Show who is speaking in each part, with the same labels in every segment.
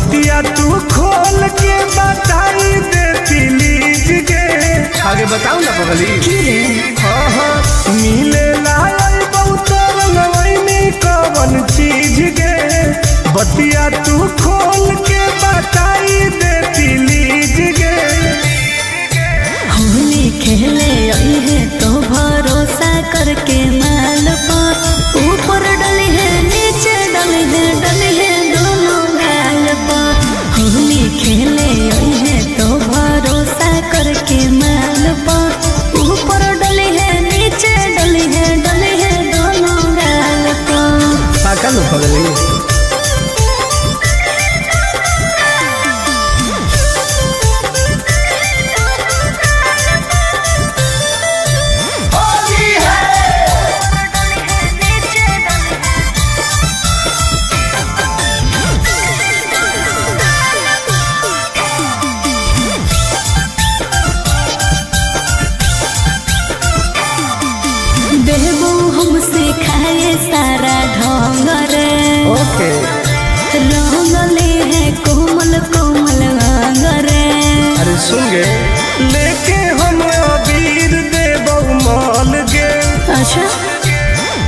Speaker 1: बतिया तू खोल के बताई दे प्लीज के।
Speaker 2: आगे बताओ ना पगली।
Speaker 1: मिले लाल बहुत रंगवैनी कवन चीज के, बतिया तू खोल के बताई दे प्लीज के।
Speaker 3: होली खेले आई है तो भरोसा करके माल पर ऊपर डली है नीचे डली है दोनों गाल पर। होली खेले आई है तो भरोसा करके माल पर ऊपर डली है नीचे डली है दोनों गाल पर।
Speaker 2: पाका लो पगली।
Speaker 3: देबो हमसे खाए सारा ढंग रे।
Speaker 2: ओके
Speaker 3: रंगले है कोमल कोमल अंग रे।
Speaker 2: अरे सुन गे
Speaker 1: लेके हम अबीर देबौ माल गे।
Speaker 3: अच्छा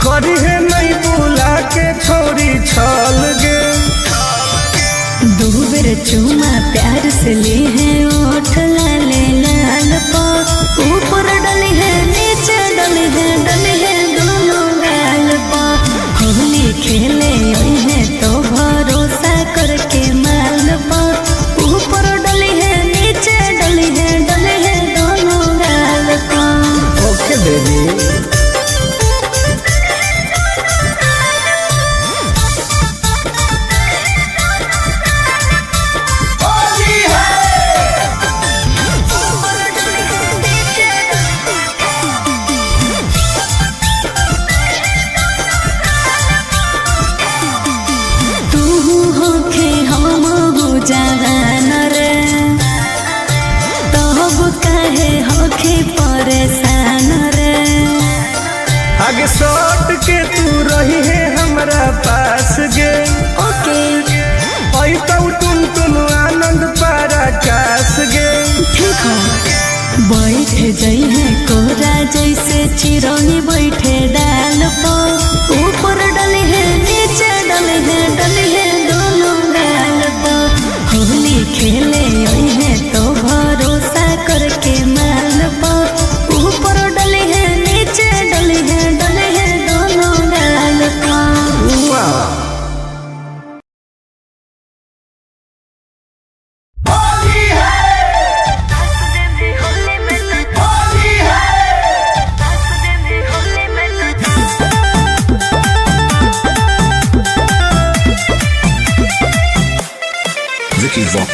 Speaker 1: करी है नहीं बुला के छोरी छाल गे।
Speaker 3: दो बेर चुमा प्यार से ली है ओठ लाले लाल पर ऊपर डली है नीचे डली है दोनों गाल पर। होली खेले आई है तो भरोसा करके माल पर ऊपर डली है नीचे डली है दोनों गाल पर।
Speaker 2: ओके बेबी।
Speaker 3: परेशान रे
Speaker 1: आगे सट के तू रही है हमरा पास गे।
Speaker 3: ओके
Speaker 1: आई तो तुम आनंद पराकाश गे।
Speaker 3: ठीक है बैठ जाई है कोरा जैसे चिरौनी बैठे डाल पर ऊपर डली है नीचे डली है दोनों गाल पर। होली खेले आई है तो भरोसा करके माल पर ऊपर डली है नीचे डली है दोनों गाल पर।
Speaker 2: वाह
Speaker 4: Vicky Vox.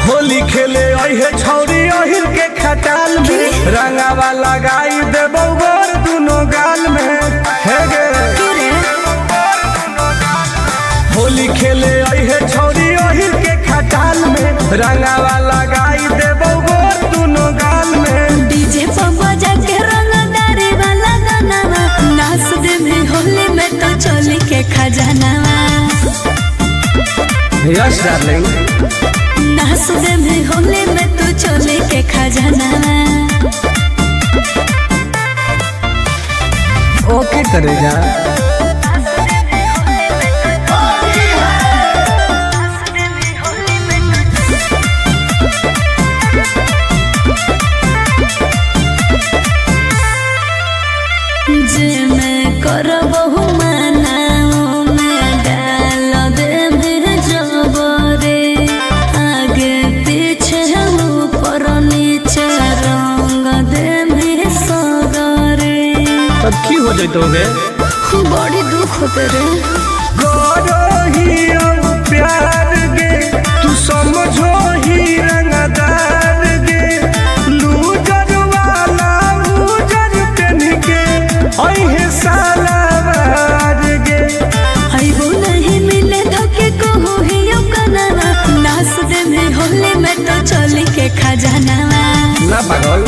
Speaker 1: होली खेले अहे छौरी अहिर के खटाल में रंगावा लगाई देबौ गोर दुनो गाल में। हे गे होली खेले अहे छौरी अहिर के खटाल में रंगावा लगाई देबौ गोर दुनो गाल में।
Speaker 3: डीजे पर बजा के रंगदारी वाला गाना नाच दे में होली में तो चोली के खजानावा।
Speaker 2: Yes darling.
Speaker 3: नाच दे में होली में तो चोली के खजानावा।
Speaker 2: ओके करेगा।
Speaker 3: जे मैं करबहु मनाओ में डाल दे में जबरे आगे पीछे ऊपर नीचे रंग दे में सगरे।
Speaker 2: तब की हो जाए तो गे
Speaker 3: बड़ी दुख होते रे।
Speaker 1: गोरो ही अब प्यार गे तू समझो ही रंगदार गे। लूजर वाला लूजर पेन के अहे सालावार गे।
Speaker 3: आइबो नहीं मिले धोखे को हो ही कनावा। नाच दे में होली में तो चोली के खजानावा।
Speaker 2: ना पागल।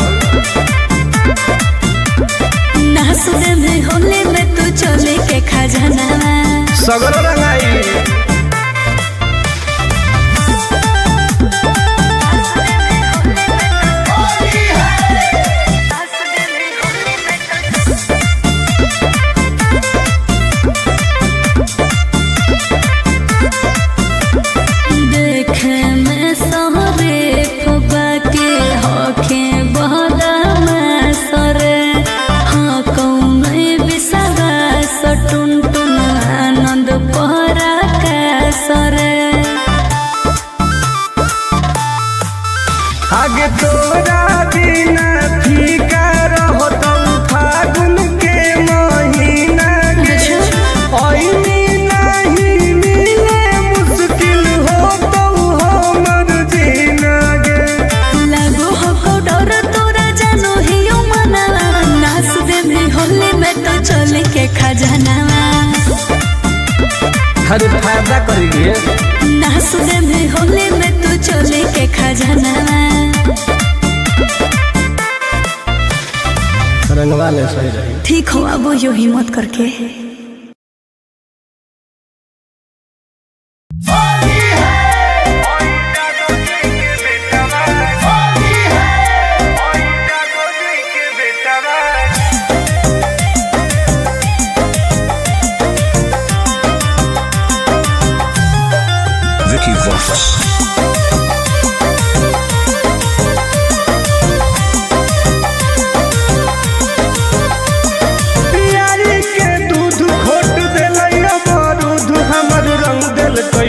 Speaker 3: नास दे में होली में तू चोली के खजाना
Speaker 2: सगरो रंगाई
Speaker 1: आगे तोरा बिना फीका रहो तो फागुन के महीना के ओइनी नहीं मिले मुश्किल हो तो हमर जीना गे
Speaker 3: लगो हो डर तोरा जानो हियो मना नास दे में होली में तो चोली के खजाना
Speaker 2: हर फायदा करिए
Speaker 3: नास दे में होली में तू चोली के खजाना
Speaker 2: रंगवा ले सही रही।
Speaker 3: ठीक हो अब यो हिम्मत करके
Speaker 4: Vicky Vox.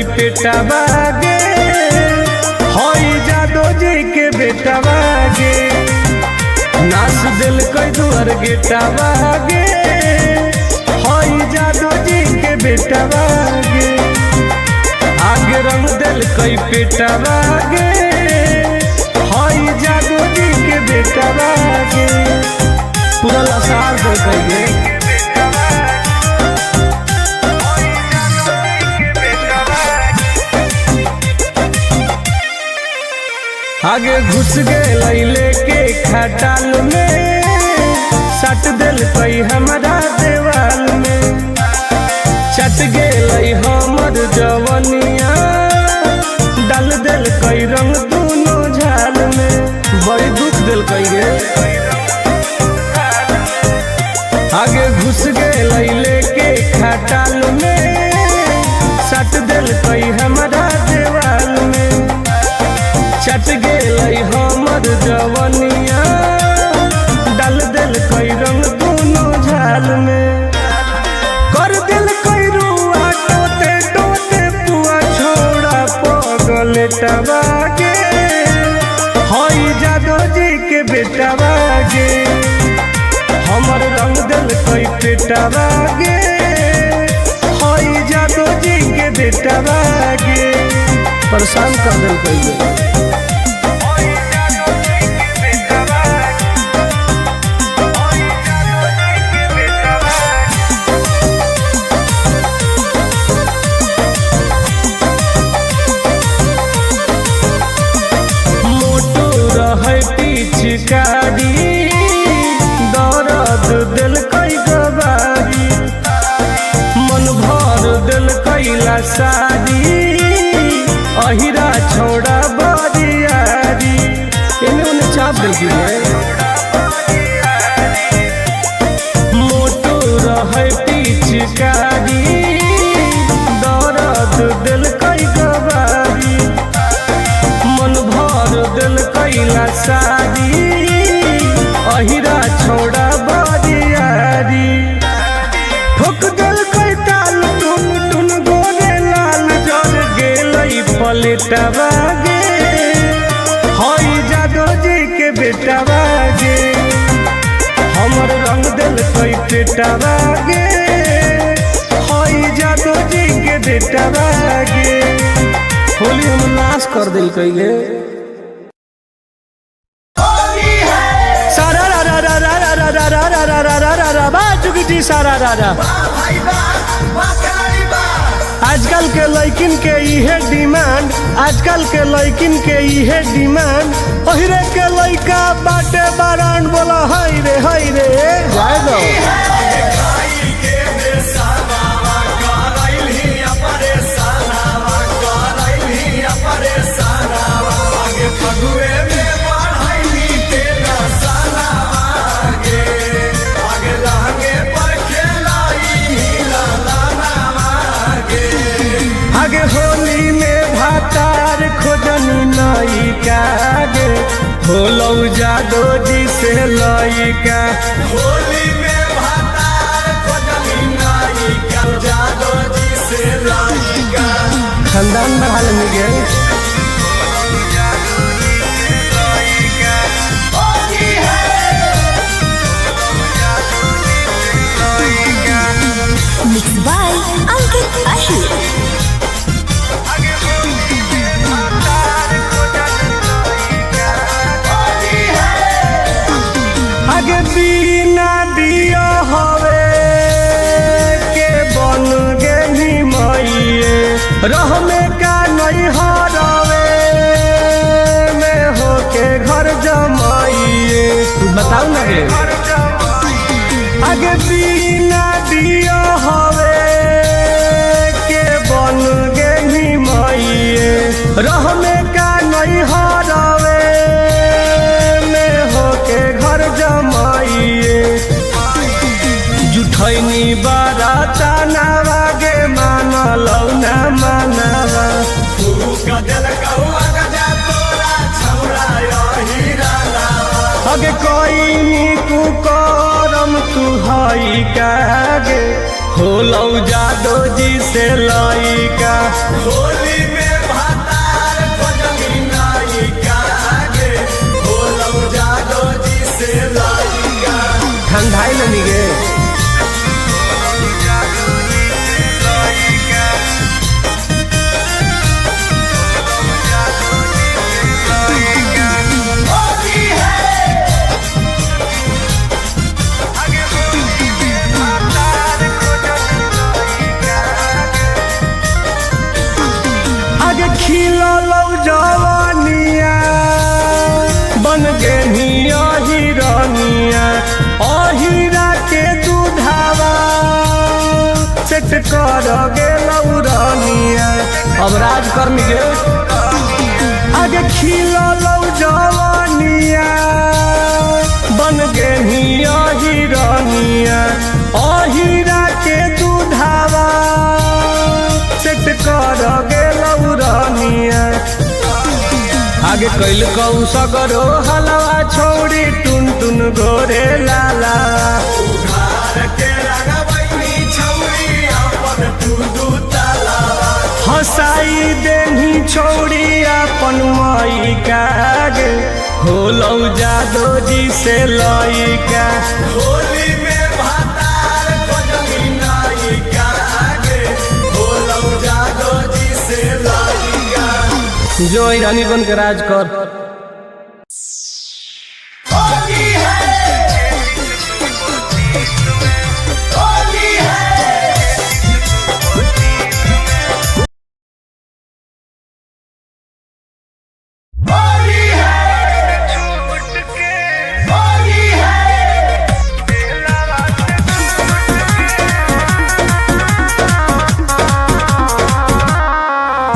Speaker 1: बेटा बागे होई जादो जी के बेटा बागे नाच दिल कोई दुआर गेटा बागे होई जादो जी के बेटा बागे आगे रंग दिल कोई बेटा बागे होई जादो जी के बेटा बागे पूरा लसार दे कहिए आगे घुस गए लेके खटाल में सट दिल कई हमारा देवाल में चट गए हमर जवनिया डाल दिल कई रंग दोनों झाल में बड़ी दुख दिल कई गे आगे घुस गए लेके खटाल में सट दिल कई हमारा देवाल में चट गए हमर जवनिया डाल दिल कई रंग दोनों झाल में कर दिल कई रुआ टोते टोते पुआ छोड़ा पगले टबागे होई जादो जी के बेटा बागे हमर रंग दिल कई पेटा बागे होई जादो जी के बेटा बागे
Speaker 2: परेशान कर दिल कई
Speaker 1: पिचकारी दर्द दिल कई गवारी मन भर दिल कैला सारी अहिरा छोड़ा बरियारी
Speaker 2: इन्होंने चाप दिल
Speaker 1: मोटो रहे पिचकारी दर्द दिल कई गवारी मन भर दिल कैला सारी अहिरा छोड़ा बरियारी ठोक दिल कई ताल टुन टुन गोरे लाल जर गेलई पलेटा बागे होई जादो जी के बेटा बागे हमर रंग दिल कई पेटा बागे होई जादो जी के बेटा बागे
Speaker 2: होली हम नाश कर दिल कई गे
Speaker 1: सारा रा रा रा रा रा रा रा रा रा रा रा रा
Speaker 4: भाई बा खिलाड़ी बा
Speaker 1: आजकल के लड़किन के इहे डिमांड, आजकल के लड़किन के इहे डिमांड। ओहिरे के लड़का बाटे बारान बोला हाय रे
Speaker 2: जाए दो
Speaker 1: आगे होली में भातार खोजनी नई का गे होलौ जादो जी से लइका। होली में भातार खोजनी नई का जादो जी से लइका।
Speaker 2: खानदान बढ़ा लेंगे गे।
Speaker 3: मिक्स बाय अंकित अहिर।
Speaker 1: आगे बिना दिया हवे के बन गेली मइए रह में का नहीं हरवे में होके घर जमाइए।
Speaker 2: बताओ ना गे।
Speaker 1: आगे बिना दिया हवे के बन गेली मइए रह में का नहीं हरवे में होके घर जमाइए। जुठैनी बाराता नावा गे मानलौ ना मानवा अगे कोई कुकरम तू हई का गे होलौ जादो जी से लइका। होली में भातार खोजनी नइका गे होलौ जादो जी से लइका।
Speaker 2: ठंडाई लेनी गे।
Speaker 1: खिलौ जवानिया बन गेनिया हिरनिया अहिरा के दूधावा सेट कर गेलौ रनिया।
Speaker 2: अब राज कर गे।
Speaker 1: आगे खिलौ जवानिया बन गेनिया हिरनिया अहिरा के दूधावा सेट कर गेलौ रनिया। आगे कैल कौ सगरो हलवा छोड़ी टुन टुन गोरे लाला हसाई देनी छोड़ी अपन मई का गे होलौ जादो जी से लइका। होली में भातार खोजनी नइका गे होलौ जादो जी से लइका।
Speaker 2: जो रानी बन के राज कर।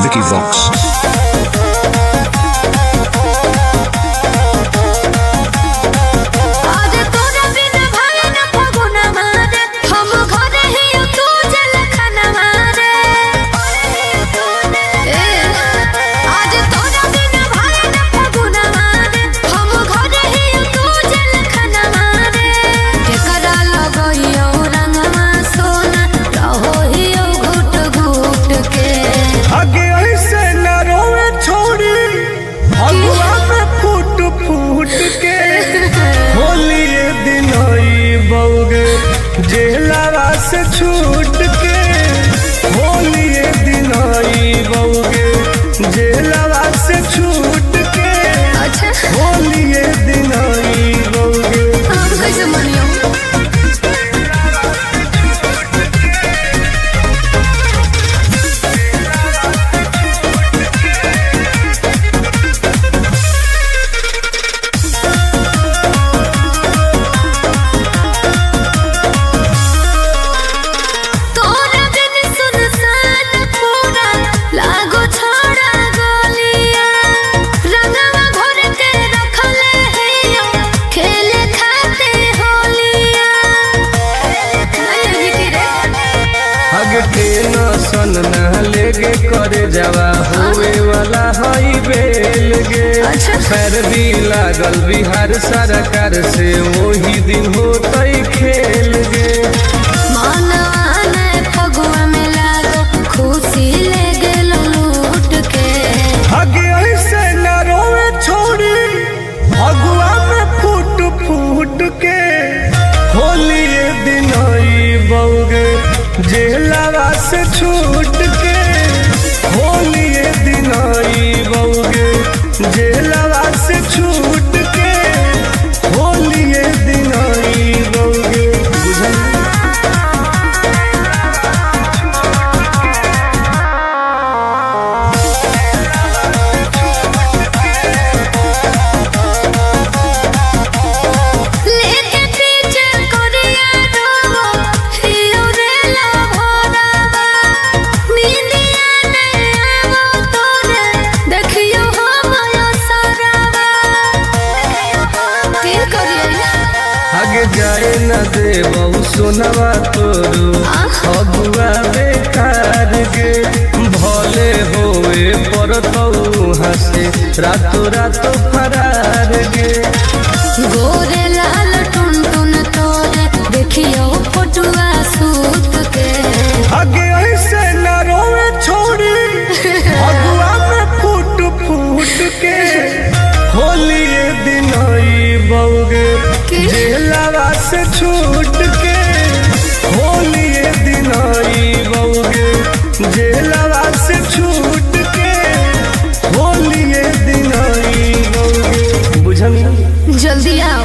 Speaker 4: Vicky Vox. जेलवा से छूट के होली दिन बउगे जेलवा से छूट के होली दिन बउगे
Speaker 3: कैसे मनियो
Speaker 1: आगे टेंशन ना लेगे करे जावा होए वाला हई बेल गे पैर भी लागल बिहार सरकार से वही दिन होतई खेल गे
Speaker 3: मनवाने फगुआ में लागो खुशी ले गेलो लूट के
Speaker 1: आगे ऐसे न रोवे छोड़ी फगुआ में फूट फूट के होली ये दिन आई बउगे जेलवा से छूट के होली ये दिन आई बउगे जेलवा से छूट के होली ये दिन आई बउगे बुझल
Speaker 3: लेके पीछे कोरिया डोबो हियो रे ला भोरावा नींदिया नहीं आवो तोरे देखियो हमयो सरावा फिर करियो
Speaker 1: आगे जाए न देबऊ सोनवा तोरू फगुआ बेकार गे भले होए परतऊ हंसे रातो रातो फरार गे
Speaker 3: गोरे लाल टुन टुन तोरे देखियो फोटुआ सूत के
Speaker 1: आगे ऐसे न रोवे छोड़ी फगुआ में फूट फूट के होली ये दिन आई बउगे जेलवा से छूट के होली ये दिन आई बउगे जेलवा से छूट के होली ये दिन आई बउगे बुझल
Speaker 3: जल्दी आओ।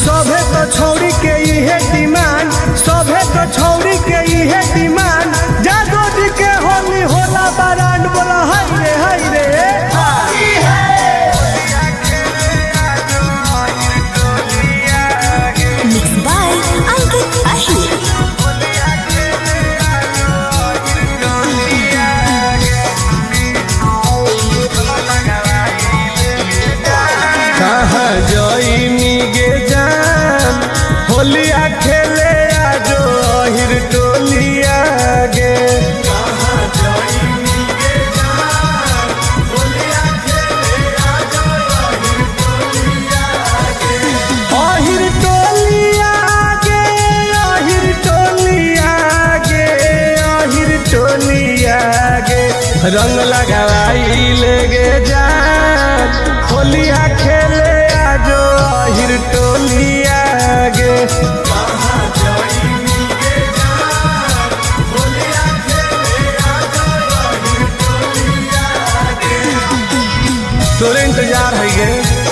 Speaker 1: सभे तो छौरी के इहे डिमांड, सभे तो छौरी के इहे डिमांड, जादू जी के होली होला बारांड, बोला हाय रे हाय रे।
Speaker 3: Mixed by Ankit Ahir.
Speaker 1: कहाँ जइनी गे जान, होलिया खेले आजो अहिर टोलिया गे। अहिर टोलिया गे, अहिर टोलिया गे, अहिर टोलिया गे, रंग लगाई ले गे जान, होलिया खेले आजो अहिर टोलिया गे। तोरे इंतजार है गे।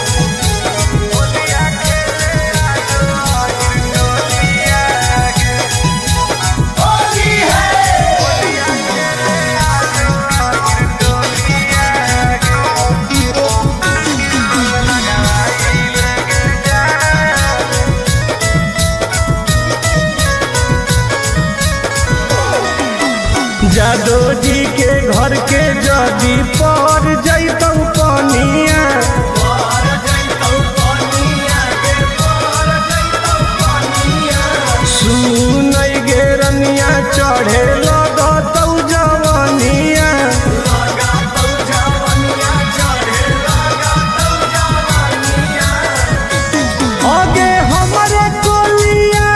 Speaker 1: जादो जी के घर के जदी पर जैतौ पनिया, सुनै गे रनिया चढ़े लगतौ जवनिया। आगे हमरे कोलिया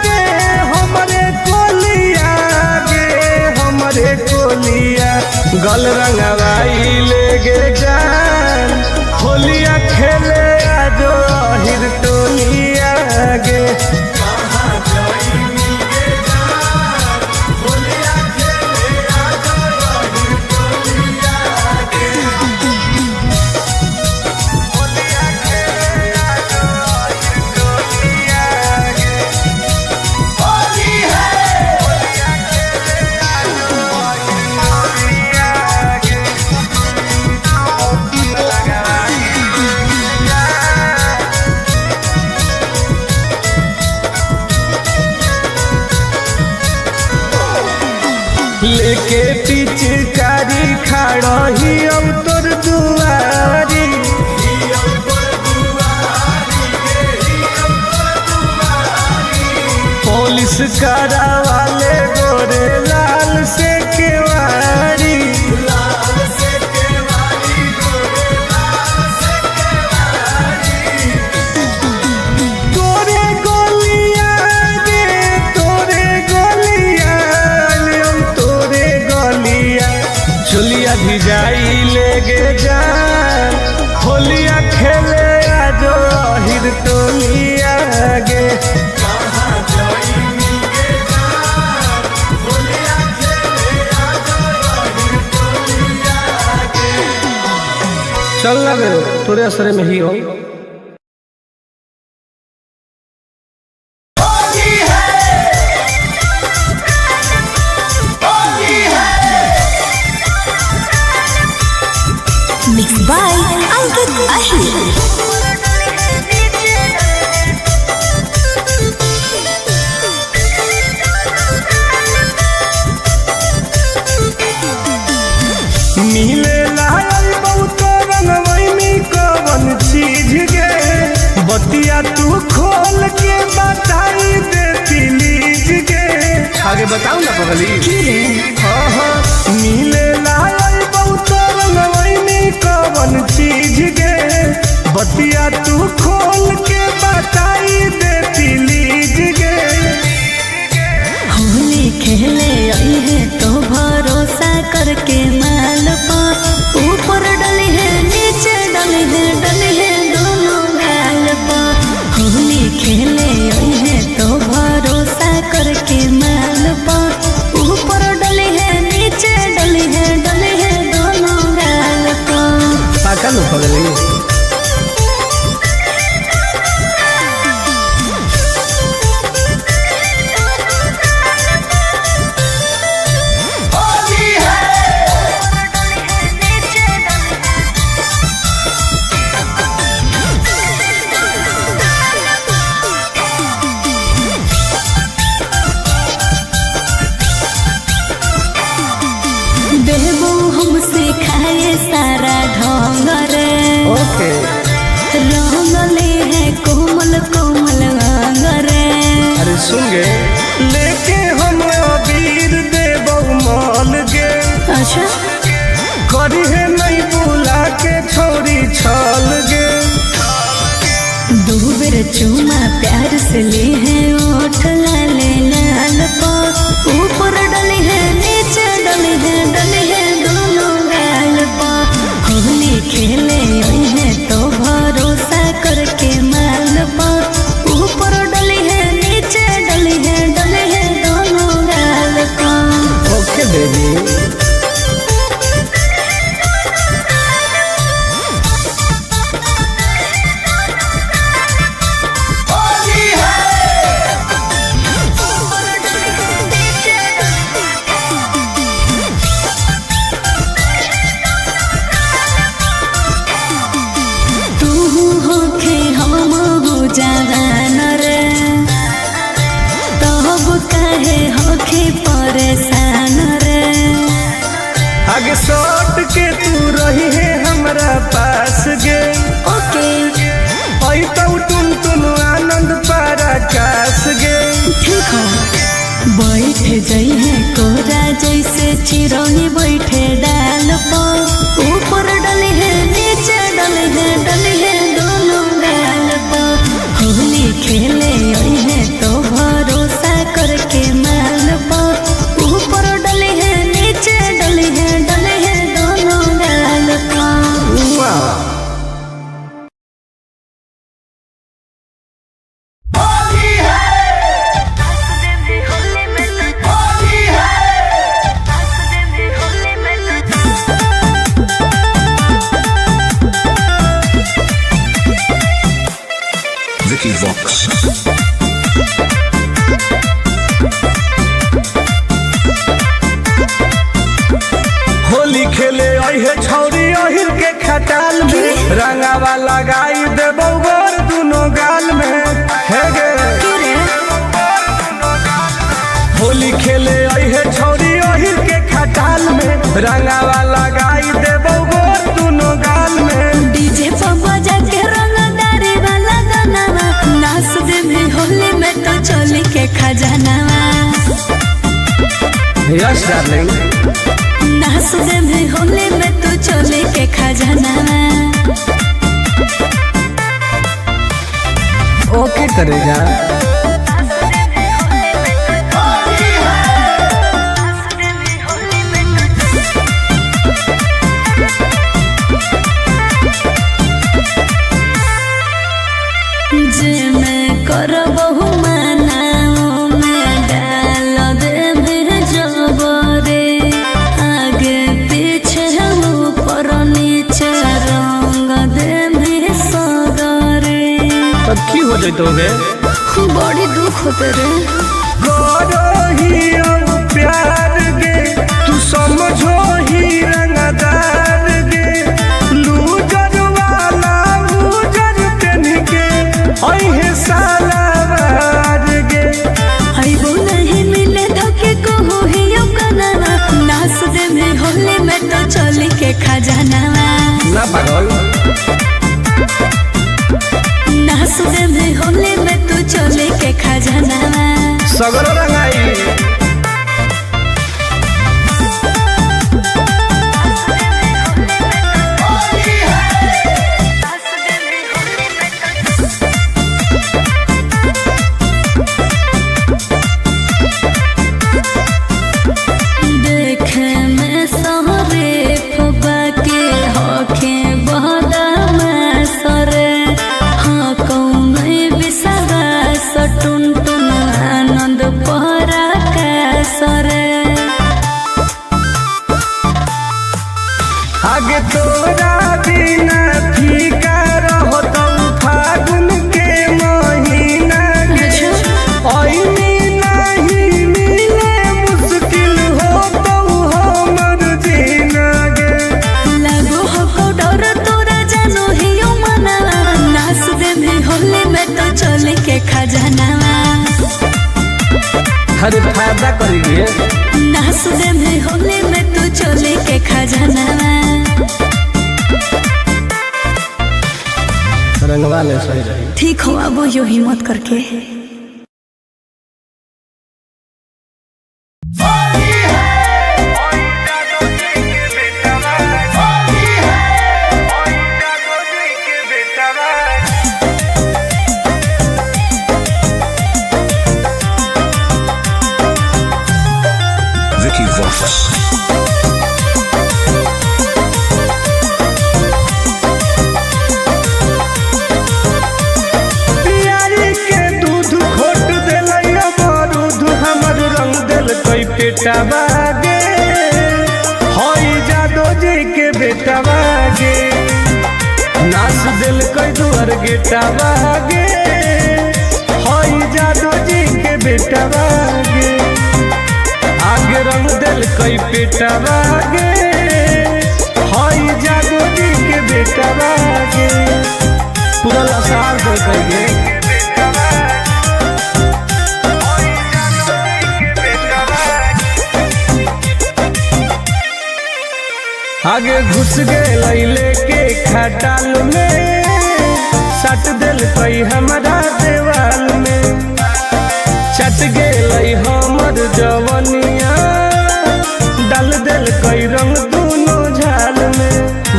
Speaker 1: गे, हमरे कोलिया गे, हमरे कोलिया, गल रंगवाई ले गे जान, होलिया खेले आजो अहिर टोलिया गे। लेके पिचकारी खड़ही अब तोर दुआरी, पुलिस करावाले गोरे लाल से केवारी। तोरे गोलिया गे, तोरे गोलिया, हम तोरे गोलिया, चुलिया भिजाई ले गे जान, होलिया खेले आजो अहिर टोलिया गे।
Speaker 2: चल लगे तोरे असरे में ही हो।
Speaker 3: Mixed by Ankit Ahir.
Speaker 1: मिले लायल बहुत रंगवैनी कवन चीज गे, बतिया तू खोल के बताई दे प्लीज गे।
Speaker 2: आगे बताओ ना पगली।
Speaker 1: हाँ मिले लायल बहुत रंगवैनी कवन चीज गे, बतिया तू खोल के बताई दे प्लीज गे।
Speaker 3: होली खेले आई है तो भरोसा करके माल पर, ऊपर डली है नीचे डली है दोनों गाल पर। होली खेले आई है तो भरोसा करके माल पर, ऊपर डली है नीचे डली है बेर चूमा प्यार से ले है ओठ लाले लाल पा ऊपर डले है नीचे डले है दोनों गाल पा होली खेले आई है तो भरोसा करके माल पा ऊपर डले है नीचे डले है दोनों गाल पा।
Speaker 2: ओके बेबी।
Speaker 3: जवान रे तब कहे होके परेशान रे
Speaker 1: आगे सट के तू रही है हमरा पास गे
Speaker 3: ओके
Speaker 1: आई तो टुन आनंद पराकाश गे
Speaker 3: ठीक हो बैठ जाई है कोरा जैसे चिरौनी बैठे डाल पर ऊपर डले है नीचे डले है दोनों गाल पर होली खेले आई है तो भरोसा करके माल पर ऊपर डले है नीचे डले है दोनों गाल पर।
Speaker 5: Vicky Vox.
Speaker 1: होली खेले आई है छौरी अहिर के खटाल में रंगावा लगाई देबो गोर दुनो गाल में हे गे होली खेले आई है छौरी अहिर के खटाल में रंगावा लगाई देबो गोर दुनो गाल में
Speaker 3: डीजे पर बजा के रंगदारी वाला गाना नाच दे भी होली में तो चोली के खजानावा
Speaker 2: यस डार्लिंग।
Speaker 3: नाच दे भी होली में तो चोली के खजानावा।
Speaker 2: ओके करेगा।
Speaker 3: जे मैं करबहु मनाओ में डाल दे भी जबरे आगे पीछे ऊपर नीचे रंग दे भी सगरे।
Speaker 2: तब की हो जाए
Speaker 3: बड़ी दुख होते रे
Speaker 1: करो ही अब प्यार गे तू समझो ही रंगदार गे लूजर वाला लूजर पेन के अहे सालावार गे
Speaker 3: आइबो नहीं मिले धोखे को हो ही कनाना नाच दे में होली में तो चोली के खजानावा
Speaker 2: ना पागल।
Speaker 3: नाच दे में होली में तो चोली के खजानावा
Speaker 2: सगरो रंगाई।
Speaker 3: देखे में सहरे फुबा के होखे बहदा सरे हाँ कौन बिसवा सटुन टुन आनंद पहरा का सरे
Speaker 1: आगे तोरा बिना फीका रहो तो फागुन के महीना गे ओइनी नहीं मिले मुश्किल हो तो हमर जीना गे
Speaker 3: लागो हो डर तोरा जानो ही मना नाच दे भी होली में तो चोली के खजानावा
Speaker 2: अरे फायदा करेंगे।
Speaker 3: नाच दे भी होली में तो चोली के खजानावा
Speaker 2: रंगवा ले सही रही।
Speaker 3: ठीक हो अब यो हिम्मत करके
Speaker 1: बेटा बागे, हई जादो जी के बेटा बागे, नाच दिल कई दुआर गेटा बागे, हई जादो जी के बेटा बागे, आगे रंग दिल कई पेटा बागे, हई जादो जी के बेटा बागे, पूरा लसार दिल कई आगे घुस गए लेके खटाल में, सट दिल कई हमारा देवाल में, चट गए हमर जवनिया, डाल दिल कई रंग दोनों झाल में,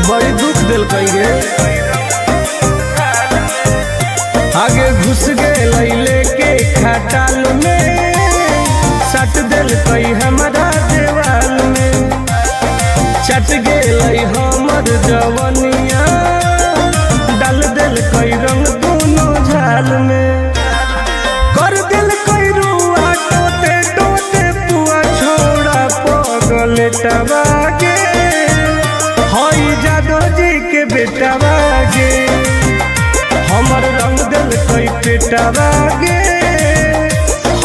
Speaker 1: बड़ी दुख दिल कई गे। आगे घुस गए लेके खटाल में, सट दिल कई हमारा देवाल में, चट गए हमर जवनिया, डाल दिल कई रंग दोनों झाल में, कर दिल कई रुआ टोते टोते पुआ छोड़ा पगल टबागे, हई जादो जी के बेटा बागे, हमर रंग दिल कई पेटा बागे,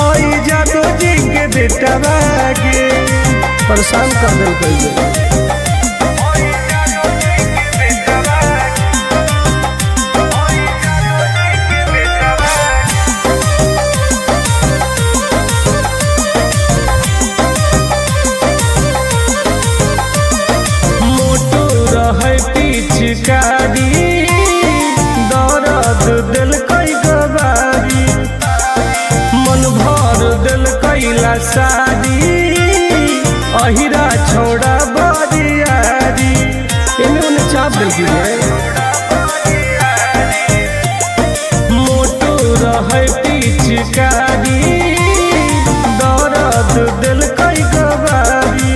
Speaker 1: हई जादो जी के बेटा बागे, परेशान कर दिल कई पिचकारी, दर्द दिल कई गवारी, मन भर दिल कैला सारी, अहिरा छोड़ा बरियारी, इन्हें उन्हें चाप दिल की है, मोटो रहे पिचकारी, दर्द दिल कई गवारी,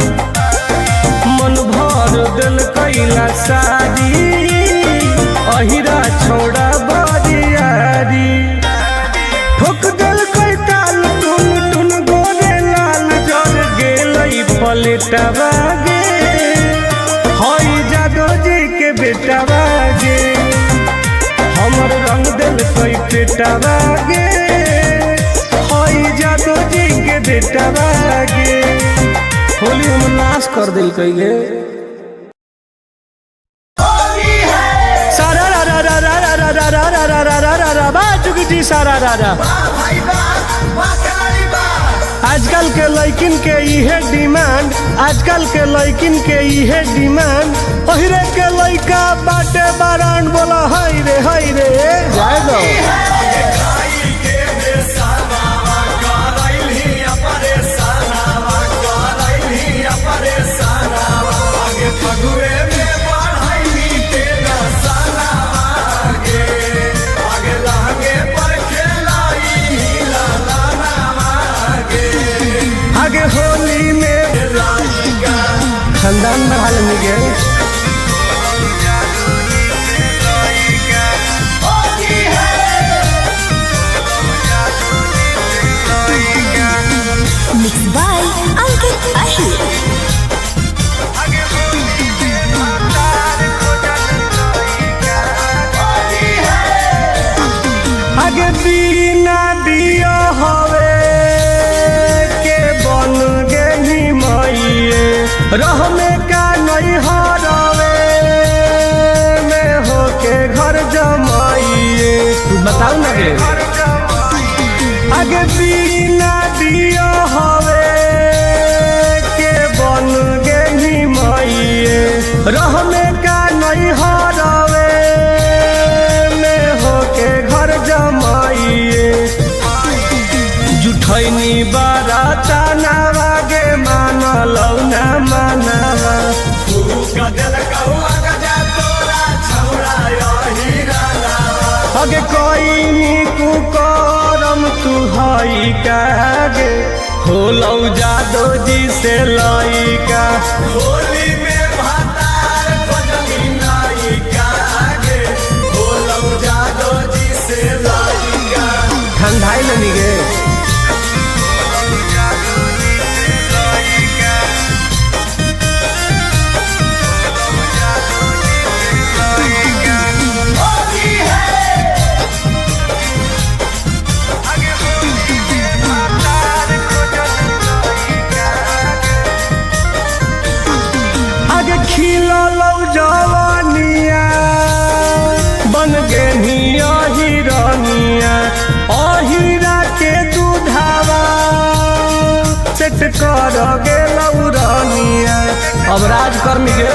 Speaker 1: मन भर दिल कैला सारी, अहिरा छोड़ा बरियारी, ठोक दिल कई ताल टुन टुन गोरे लाल, जर गेलई पलेटा बागे, हई जादो जी के बेटा बागे, हमर रंग दिल कई पेटा बागे, हई जादो जी के बेटा बागे, होली हम नाश कर दिल कईले। सारा राजा आजकल के लड़किन के इहे डिमांड, आजकल के लड़किन के इहे डिमांड, ओहिरे के लड़का बाटे बारान, बोला हाय रे जाए दो आगे होली में खानदान बढ़ा लेंगे।
Speaker 3: Mixed by Ankit Ahir.
Speaker 1: आगे बिना दिया हवे के बन गई मइए, रह में का नहीं हरवे में होके घर जमाइए,
Speaker 2: बताओ ना रे।
Speaker 1: आगे बिना दिया हवे के बन गई मइए, रह में का नहीं हरवे में होके घर जमाइए, जुठैनी बाराता नावा गे मानलौ ना मानवा, अगे कोई कुकरम तू हई कागे, होलौ जादो जी से लइका, होली में भातार खोजली नाई कागे, होलौ जादो जी से लइका, ठंडाई लेनी गे। कर गेलौ रानिया।
Speaker 2: अब राजकर्मी के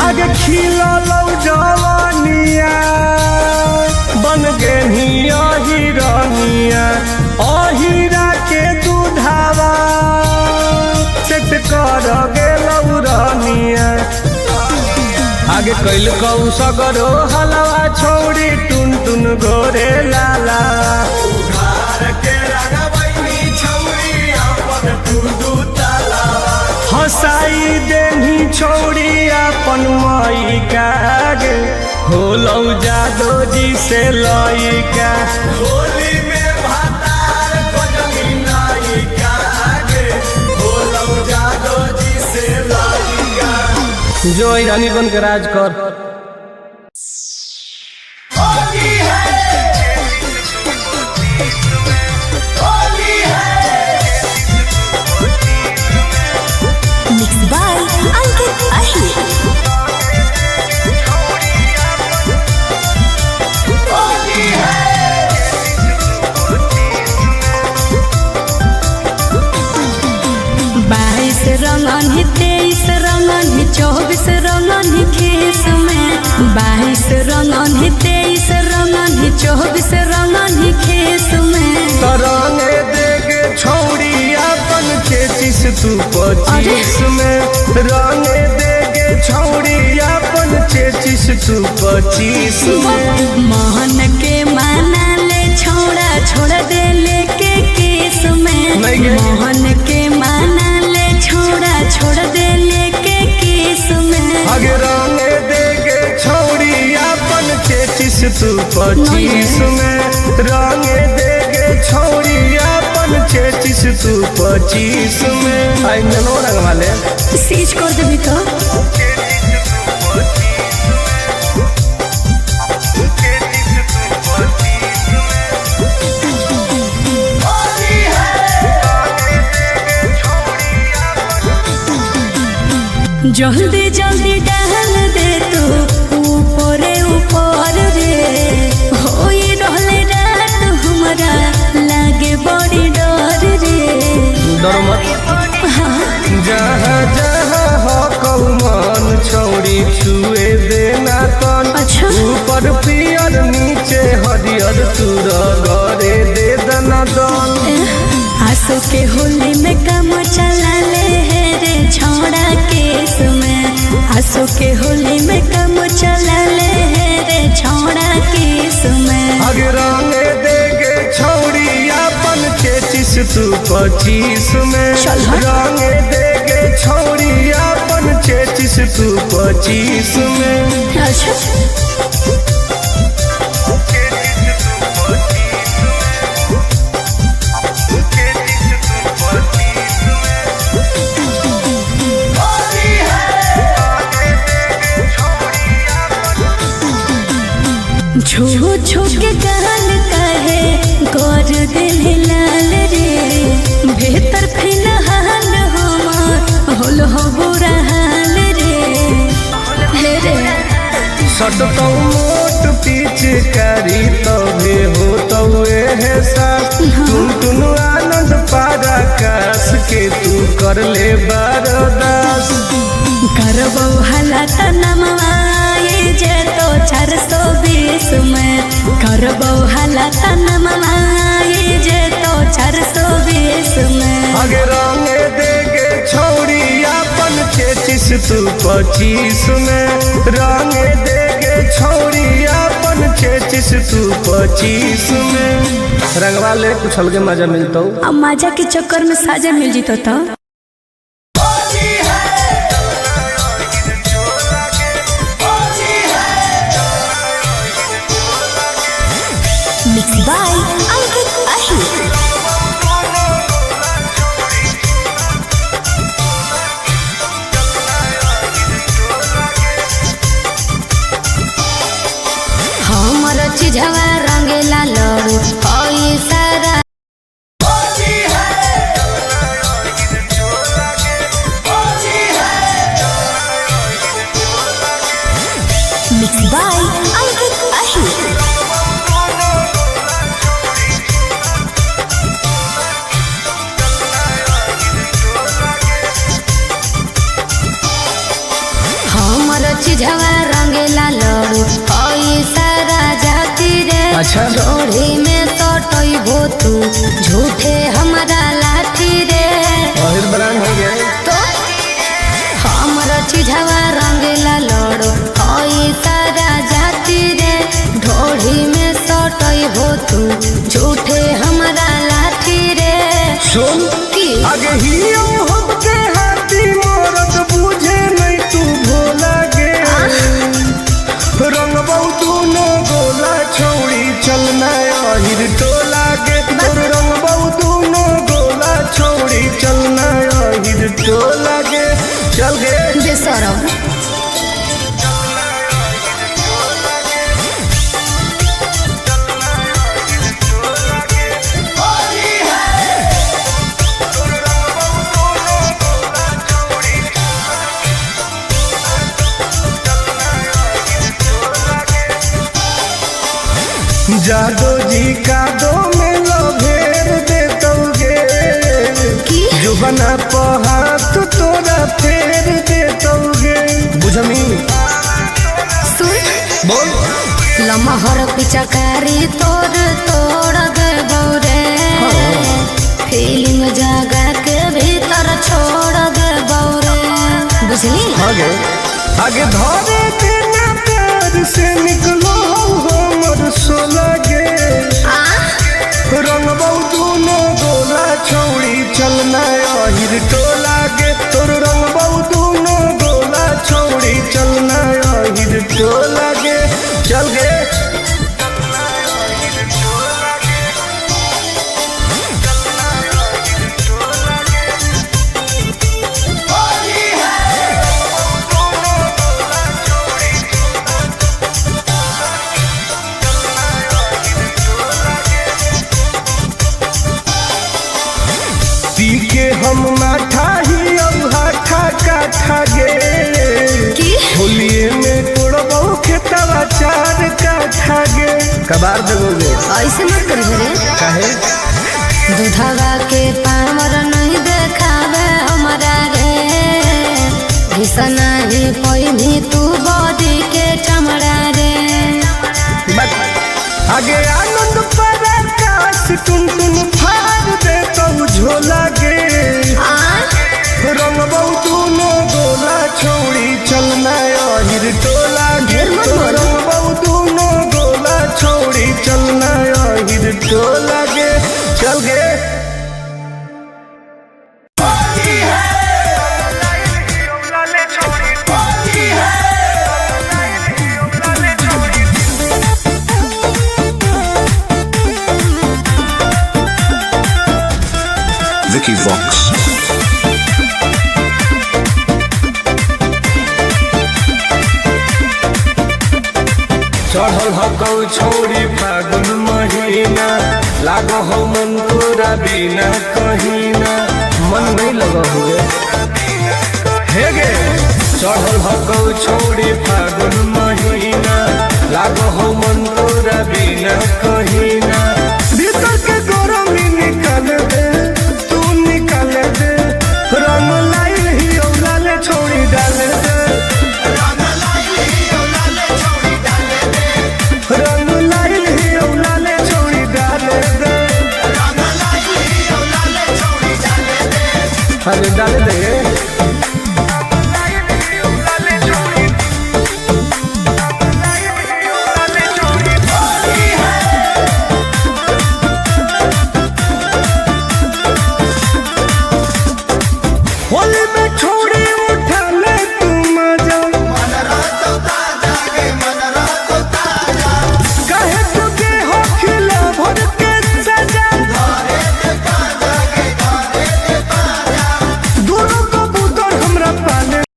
Speaker 1: आगे खिलौ जवानिया बन गे हिरनिया। अहिरा के दूधावा सेट कर गेलौ रानिया।
Speaker 2: आगे कैल कौ सगरो
Speaker 1: हलवा छोड़ी टुन टुन गोरे लाला। हसाई देनी छोड़ी अपन माई कागे होलौ जादो जी से लइका। होली में भातार खोजनी नाई कागे होलौ जादो जी से लइका।
Speaker 2: जो रानी बन के राज कर।
Speaker 3: Mixed by Ankit Ahir. बाईस रंगन ही 23 रंगन ही 24 रंगन ही खेस में। 22 रंगन ही 23 रंगन ही 24 रंगन ही खेस में।
Speaker 1: तरंगे देगे छौड़ी अपन 33 तू 25 में। रंगे देगे छौड़ी अपन 33 तू 25 में।
Speaker 3: मोहन के माना ले छोड़ा छोड़ दे लेके केस में। मोहन के माना ले छोड़ा छोड़ दे लेके केस में।
Speaker 1: आगे रंगे देगे छौड़ी अपन 33 तू 25 में। रंगे देगे छौड़ी अपन 33 तू 25 में।
Speaker 2: आई ननो रंग वाले
Speaker 3: सीज कर देबी तो जल्दी जल्दी डाल दे तू ऊपर ऊपर रे। होई रहले रात हमरा लागे बड़ी डर रे।
Speaker 2: डर मत।
Speaker 1: जहाँ जहाँ हो कौन छौड़ी छुए देना तन।
Speaker 3: अच्छा।
Speaker 1: ऊपर पियर नीचे हरियर तूर गरे दे दना दन।
Speaker 3: आंसू के होली में काम चला ले है रे छोड़ा केस में। आंसू के होली में काम चला ले है रे छोड़ा केस में।
Speaker 1: आगे रंगे देगे छौड़ी अपन 33 तू 25 में।
Speaker 3: चल हट।
Speaker 1: रंगे देगे छौड़ी अपन 33 तू 25 में।
Speaker 3: अच्छा छू छू के कान कहे गोर दिल लाल रे। भीतर फिलहाल हमार होल हो बुरा हाल रे। हे रे
Speaker 1: सटतौ मोट पिचकारी तबे होतौ एहसास। तुम तुनु आनंद पारा कास के तू कर ले बरदास।
Speaker 3: करबो हालात नमवाए जे तो 420 में। करबो हालात नमवाए जे तो 420 में।
Speaker 1: आगे रंगे देगे छौड़ी अपन 33 तू 25 में। रंगे देगे छौड़ी अपन 33 तू 25 में।
Speaker 2: रंगवा ले कुछ अलगे मजा मिलता।
Speaker 3: अब मजा के चक्कर में साजा मिल जीतो तो Mixed by Ankit Ahir. हमर चिझवा रंगेला लड़ू होई सारा। Mixed by Ankit Ahir.
Speaker 1: अच्छा
Speaker 3: जोड़ी में सटइबो तू झूठे हमारा लाठी रे
Speaker 2: अहिर ब्रांड हो गया
Speaker 3: तो हमरा चिझवा रंगीला लड़ो हई सारा जाति रे ढोड़ी में सटइबो तू झूठे हमारा लाठी रे
Speaker 1: सुन
Speaker 3: की
Speaker 1: आगे ही होते हाथी मोरत बुझे नहीं तू भोला गे रंग बहु न गोला छौड़ी चलना अहिर टोला गे तोर रंग बहु न गोला छौड़ी चलना अहिर टोला गे चल गे
Speaker 3: बेसरम
Speaker 1: जादो जी का दो में लभेर देतोगे
Speaker 3: की
Speaker 1: जुबना पहात तोरा फेर देतोगे बुझमी
Speaker 3: सुन
Speaker 1: बोल
Speaker 3: लमहर पिचकारी तोड़ तोड़ दे बौरे फीलिंग जगा के भीतर छोड़ दे बौरे बुझली
Speaker 1: आगे धरे देना प्यार से निकलो हमर सोला गे रंग बहु न गोला छौड़ी चलना अहिर टोला गे तोर रंग बहु न गोला छौड़ी चलना अहिर टोला गे चल गे पी के हम माठा ही अब हाठा काठा गे
Speaker 3: की
Speaker 1: होलिए में कोड़बो खेतवा चार काठा गे
Speaker 2: कबार देगोगे
Speaker 3: ऐसे मत करिए रे
Speaker 2: काहे
Speaker 3: दूधवा के पामर नहीं देखावे हमारा रे घिसना ही पहिनी तू बॉडी के चमड़ा रे
Speaker 2: बट
Speaker 1: आगे आनंद पराकाश टुन टुन फाड़ दे तो झोला गे रंग बहु न गोला छौड़ी चलना अहिर टोला गे
Speaker 3: ढेर मत बोलो।
Speaker 1: रंग बहु न गोला छौड़ी चलना अहिर टोला गे चल गे
Speaker 5: Vicky Vox.
Speaker 1: चढ़ल हकौ छौड़ी फागुन महीना लागो हो मन तोरा बिना कहीना
Speaker 2: मन नहीं लगा हुए
Speaker 1: हे गे चढ़ल हकौ छौड़ी फागुन महीना